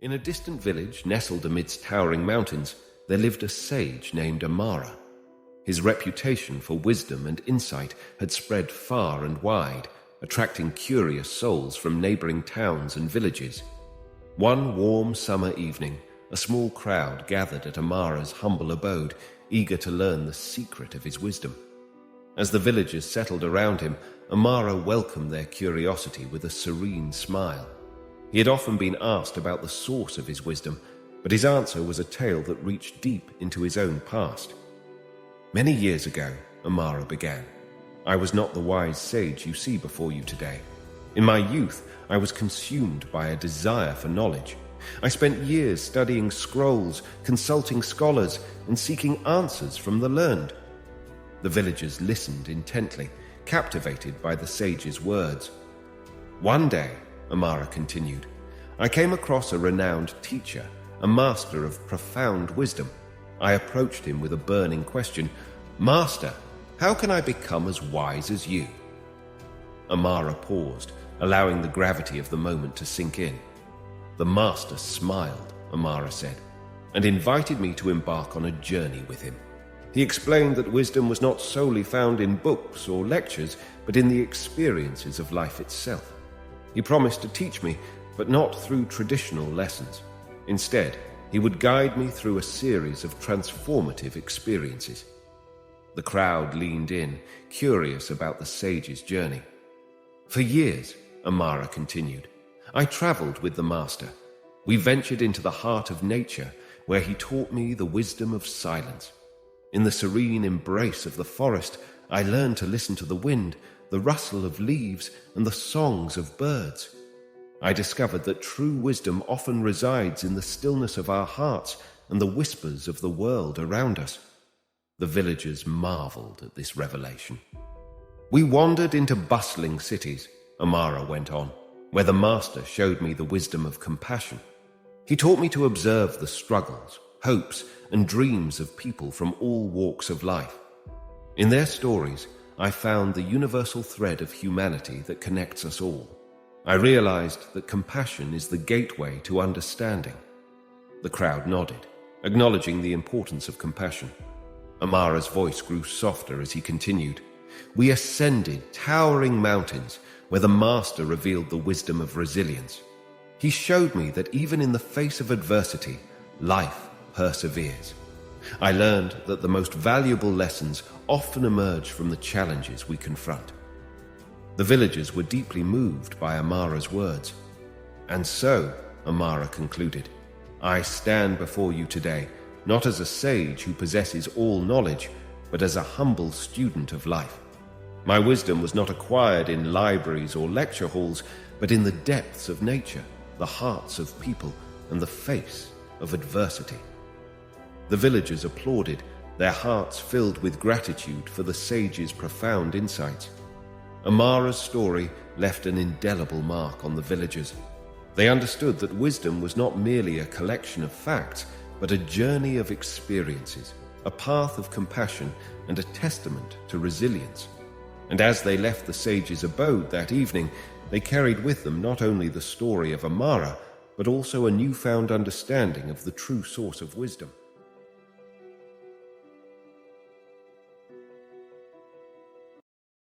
In a distant village nestled amidst towering mountains, there lived a sage named Amara. His reputation for wisdom and insight had spread far and wide, attracting curious souls from neighboring towns and villages. One warm summer evening, a small crowd gathered at Amara's humble abode, eager to learn the secret of his wisdom. As the villagers settled around him, Amara welcomed their curiosity with a serene smile. He had often been asked about the source of his wisdom, but his answer was a tale that reached deep into his own past. Many years ago, Amara began, I was not the wise sage you see before you today. In my youth, I was consumed by a desire for knowledge. I spent years studying scrolls, consulting scholars, and seeking answers from the learned. The villagers listened intently, captivated by the sage's words. One day, Amara continued, I came across a renowned teacher, a master of profound wisdom. I approached him with a burning question. Master, how can I become as wise as you? Amara paused, allowing the gravity of the moment to sink in. The master smiled, Amara said, and invited me to embark on a journey with him. He explained that wisdom was not solely found in books or lectures, but in the experiences of life itself. He promised to teach me, but not through traditional lessons. Instead, he would guide me through a series of transformative experiences. The crowd leaned in, curious about the sage's journey. For years, Amara continued, I traveled with the master. We ventured into the heart of nature, where he taught me the wisdom of silence. In the serene embrace of the forest, I learned to listen to the wind, the rustle of leaves, and the songs of birds. I discovered that true wisdom often resides in the stillness of our hearts and the whispers of the world around us. The villagers marveled at this revelation. We wandered into bustling cities, Amara went on, where the master showed me the wisdom of compassion. He taught me to observe the struggles, hopes, and dreams of people from all walks of life. In their stories, I found the universal thread of humanity that connects us all. I realized that compassion is the gateway to understanding. The crowd nodded, acknowledging the importance of compassion. Amara's voice grew softer as he continued. We ascended towering mountains where the master revealed the wisdom of resilience. He showed me that even in the face of adversity, life perseveres. I learned that the most valuable lessons often emerge from the challenges we confront. The villagers were deeply moved by Amara's words. And so, Amara concluded, I stand before you today, not as a sage who possesses all knowledge, but as a humble student of life. My wisdom was not acquired in libraries or lecture halls, but in the depths of nature, the hearts of people, and the face of adversity. The villagers applauded, their hearts filled with gratitude for the sage's profound insights. Amara's story left an indelible mark on the villagers. They understood that wisdom was not merely a collection of facts, but a journey of experiences, a path of compassion, and a testament to resilience. And as they left the sage's abode that evening, they carried with them not only the story of Amara, but also a newfound understanding of the true source of wisdom.